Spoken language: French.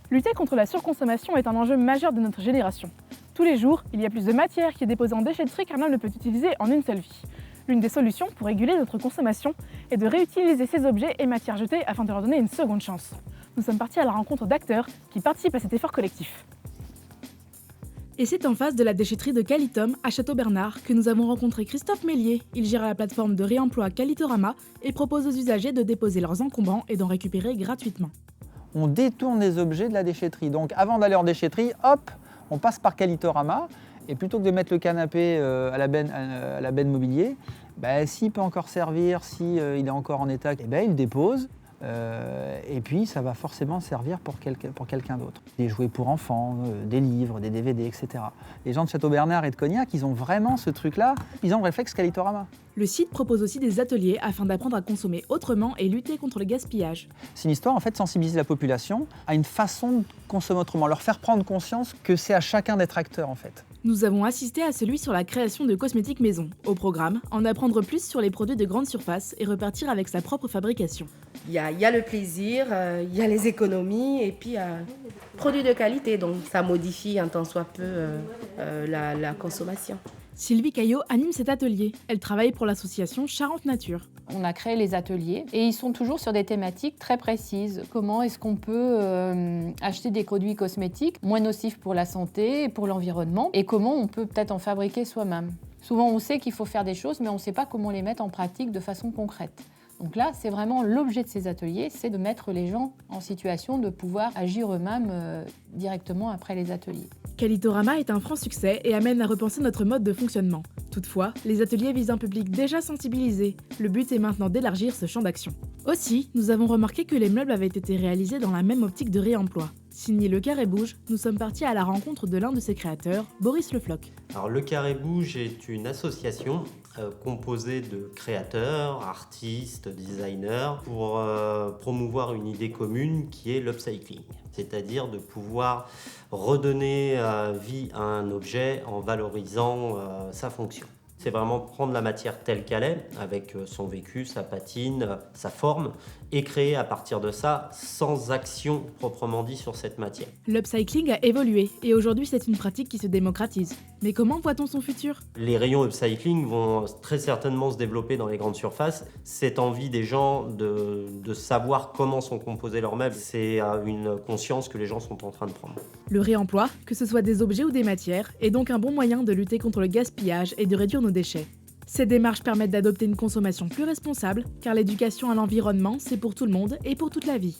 Lutter contre la surconsommation est un enjeu majeur de notre génération. Tous les jours, il y a plus de matière qui est déposée en déchetterie qu'un homme ne peut utiliser en une seule vie. L'une des solutions pour réguler notre consommation est de réutiliser ces objets et matières jetées afin de leur donner une seconde chance. Nous sommes partis à la rencontre d'acteurs qui participent à cet effort collectif. Et c'est en face de la déchetterie de Calitom, à Château-Bernard, que nous avons rencontré Christophe Mélier. Il gère la plateforme de réemploi Calitorama et propose aux usagers de déposer leurs encombrants et d'en récupérer gratuitement. On détourne les objets de la déchetterie. Donc avant d'aller en déchetterie, hop, on passe par Calitorama. Et plutôt que de mettre le canapé à la benne mobilier, s'il peut encore servir, s'il est encore en état, il le dépose. Et puis ça va forcément servir pour quelqu'un d'autre. Des jouets pour enfants, des livres, des DVD, etc. Les gens de Château-Bernard et de Cognac, ils ont vraiment ce truc-là, ils ont le réflexe Calitorama. Le site propose aussi des ateliers afin d'apprendre à consommer autrement et lutter contre le gaspillage. C'est une histoire en fait de sensibiliser la population à une façon de consommer autrement, leur faire prendre conscience que c'est à chacun d'être acteur en fait. Nous avons assisté à celui sur la création de cosmétiques maison. Au programme, en apprendre plus sur les produits de grande surface et repartir avec sa propre fabrication. Il y a le plaisir, il y a les économies et puis produits de qualité. Donc ça modifie un tant soit peu la consommation. Sylvie Caillot anime cet atelier. Elle travaille pour l'association Charente Nature. On a créé les ateliers et ils sont toujours sur des thématiques très précises. Comment est-ce qu'on peut acheter des produits cosmétiques moins nocifs pour la santé et pour l'environnement et comment on peut peut-être en fabriquer soi-même. Souvent on sait qu'il faut faire des choses mais on ne sait pas comment les mettre en pratique de façon concrète. Donc là, c'est vraiment l'objet de ces ateliers, c'est de mettre les gens en situation de pouvoir agir eux-mêmes directement après les ateliers. Calitorama est un franc succès et amène à repenser notre mode de fonctionnement. Toutefois, les ateliers visent un public déjà sensibilisé. Le but est maintenant d'élargir ce champ d'action. Aussi, nous avons remarqué que les meubles avaient été réalisés dans la même optique de réemploi. Signé Le Carré Bouge, nous sommes partis à la rencontre de l'un de ses créateurs, Boris Le Floch. Alors, Le Carré Bouge est une association composée de créateurs, artistes, designers pour promouvoir une idée commune qui est l'upcycling, c'est-à-dire de pouvoir redonner vie à un objet en valorisant sa fonction. C'est vraiment prendre la matière telle qu'elle est, avec son vécu, sa patine, sa forme, et créer à partir de ça, sans action proprement dit sur cette matière. L'upcycling a évolué, et aujourd'hui c'est une pratique qui se démocratise. Mais comment voit-on son futur ? Les rayons upcycling vont très certainement se développer dans les grandes surfaces. Cette envie des gens de savoir comment sont composés leurs meubles, c'est une conscience que les gens sont en train de prendre. Le réemploi, que ce soit des objets ou des matières, est donc un bon moyen de lutter contre le gaspillage et de réduire nos déchets. Ces démarches permettent d'adopter une consommation plus responsable, car l'éducation à l'environnement, c'est pour tout le monde et pour toute la vie.